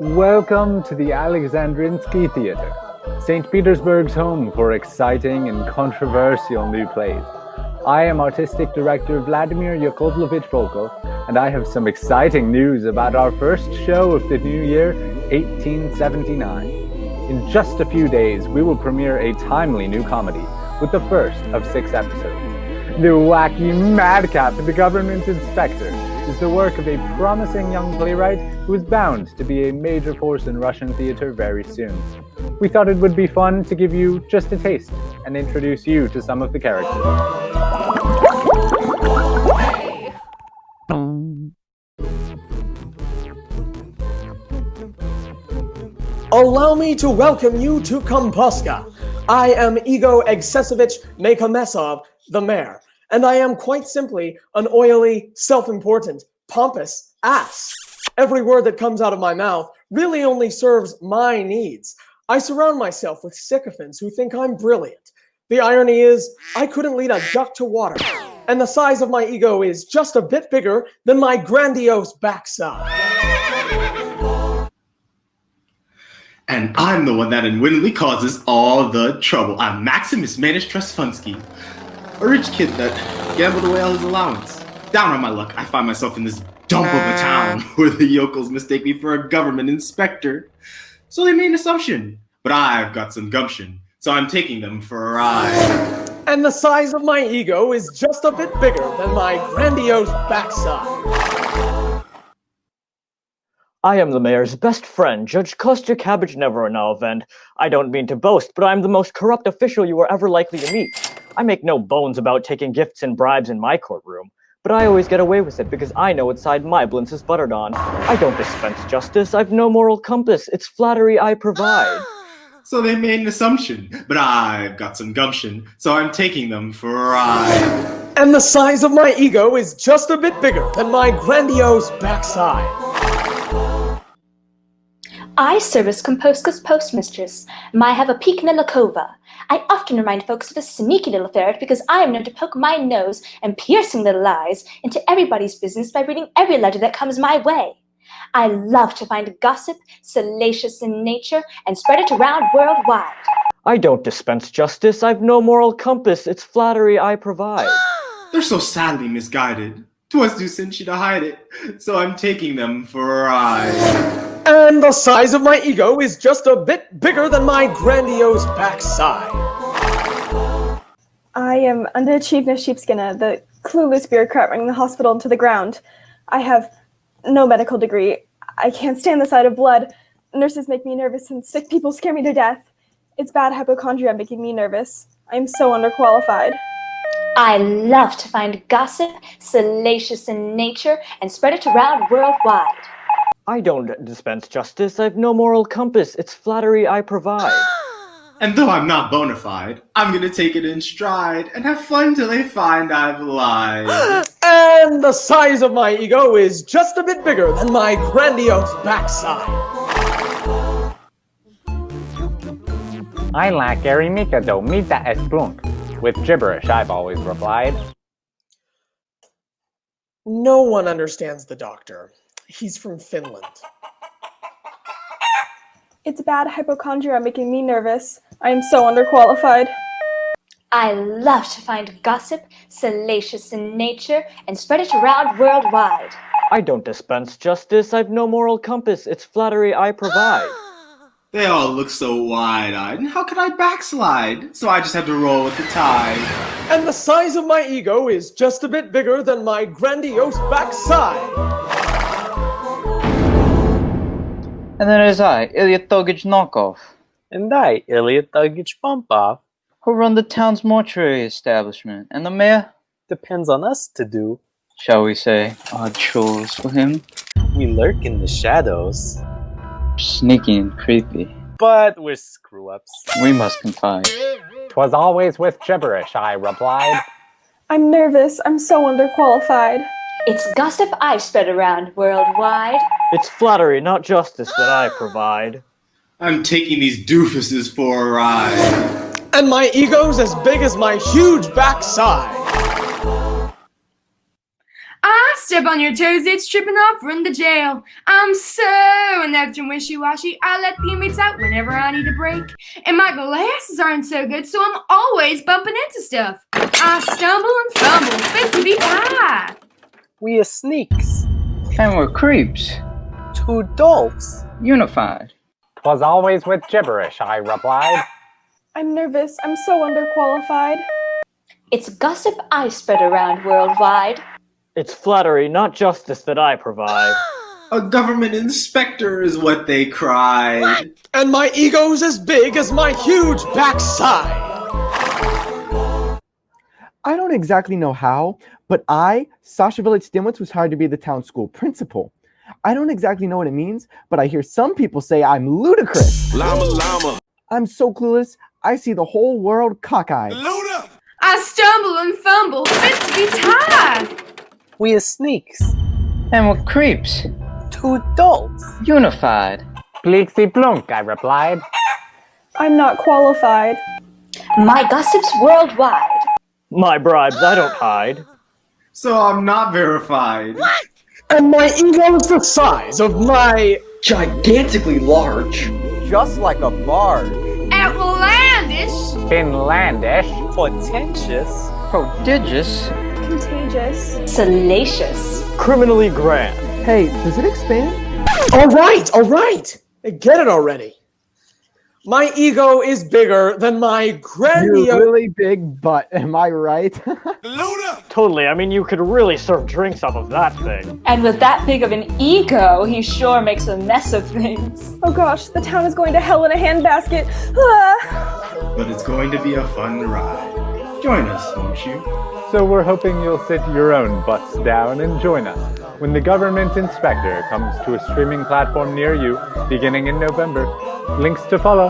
Welcome to the Alexandrinsky Theatre, St. Petersburg's home for exciting and controversial new plays. I am Artistic Director Vladimir Yakovlevich Volkov, and I have some exciting news about our first show of the new year, 1879. In just a few days, we will premiere a timely new comedy with the first of 6 episodes. The wacky madcap, the government inspector, is the work of a promising young playwright who is bound to be a major force in Russian theater very soon. We thought it would be fun to give you just a taste and introduce you to some of the characters. Allow me to welcome you to Komposka. I am Igor Excessovich Mekamesov, the mayor, and I am quite simply an oily, self-important, pompous ass. Every word that comes out of my mouth really only serves my needs. I surround myself with sycophants who think I'm brilliant. The irony is, I couldn't lead a duck to water, and the size of my ego is just a bit bigger than my grandiose backside. And I'm the one that unwittingly causes all the trouble. I'm Maximus Manish Trustfunsky, a rich kid that gambled away all his allowance. Down on my luck, I find myself in this dump of a town where the yokels mistake me for a government inspector. So they made an assumption, but I've got some gumption, so I'm taking them for a ride. And the size of my ego is just a bit bigger than my grandiose backside. I am the mayor's best friend, Judge Kostya Kabachnevoronov, and I don't mean to boast, but I'm the most corrupt official you are ever likely to meet. I make no bones about taking gifts and bribes in my courtroom, but I always get away with it because I know what side my blints is buttered on. I don't dispense justice, I've no moral compass, it's flattery I provide. So they made an assumption, but I've got some gumption, so I'm taking them for a ride. And the size of my ego is just a bit bigger than my grandiose backside. I serve as Komposka's postmistress. I have a peekna lakova. I often remind folks of a sneaky little ferret because I am known to poke my nose and piercing little eyes into everybody's business by reading every letter that comes my way. I love to find gossip, salacious in nature, and spread it around worldwide. I don't dispense justice, I've no moral compass, it's flattery I provide. They're so sadly misguided. 'Twas too cinchy to hide it, so I'm taking them for a ride. And the size of my ego is just a bit bigger than my grandiose backside. I am Underachievement Sheepskinner, the clueless bureaucrat running the hospital into the ground. I have no medical degree. I can't stand the sight of blood. Nurses make me nervous and sick people scare me to death. It's bad hypochondria making me nervous. I am so underqualified. I love to find gossip, salacious in nature, and spread it around worldwide. I don't dispense justice, I've no moral compass, it's flattery I provide. And though I'm not bona fide, I'm gonna take it in stride and have fun till they find I've lied. And the size of my ego is just a bit bigger than my grandiose backside. I lack Gary Mikado Mita Esplunk. With gibberish, I've always replied. No one understands the doctor. He's from Finland. It's bad hypochondria making me nervous. I am so underqualified. I love to find gossip, salacious in nature, and spread it around worldwide. I don't dispense justice, I've no moral compass, it's flattery I provide. They all look so wide-eyed, and how could I backslide? So I just have to roll with the tide. And the size of my ego is just a bit bigger than my grandiose backside. And then there's I, Ilya Togich Knockoff. And I, Ilya Togich Pompov. Who run the town's mortuary establishment. And the mayor? Depends on us to do. Shall we say, odd chores for him? We lurk in the shadows. Sneaky and creepy. But we're screw-ups. We must confide. 'Twas always with gibberish, I replied. I'm nervous. I'm so underqualified. It's gossip I spread around worldwide. It's flattery, not justice, that I provide. I'm taking these doofuses for a ride. And my ego's as big as my huge backside. I step on your toes, it's tripping off, run to jail. I'm so inept and wishy-washy, I let the inmates out whenever I need a break. And my glasses aren't so good, so I'm always bumping into stuff. I stumble and fumble, fit to be tied. We are sneaks. And we're creeps. Two dolts. Unified. 'Twas always with gibberish, I replied. I'm nervous. I'm so underqualified. It's gossip I spread around worldwide. It's flattery, not justice, that I provide. A government inspector is what they cried. And my ego's as big as my huge backside. I don't exactly know how, but Sasha Village Stimwitz, was hired to be the town school principal. I don't exactly know what it means, but I hear some people say I'm ludicrous. Llama. I'm so clueless, I see the whole world cockeyed. I stumble and fumble, fit to be tied. We are sneaks. And we're creeps. Two dolts. Unified. Pleexy plunk, I replied. I'm not qualified. My gossip's worldwide. My bribes I don't hide. So I'm not verified. And my ego's the size of my gigantically large. Just like a barge. Outlandish. Finlandish. Potentious. Prodigious. Contagious. Salacious. Criminally grand. Hey, does it expand? All right. Get it already. My ego is bigger than my You're grandiose. really big butt, am I right? Totally, I mean, you could really serve drinks off of that thing. And with that big of an ego, he sure makes a mess of things. Oh gosh, the town is going to hell in a handbasket. Ah. But it's going to be a fun ride. Join us, won't you? So we're hoping you'll sit your own butts down and join us when the government inspector comes to a streaming platform near you beginning in November. Links to follow.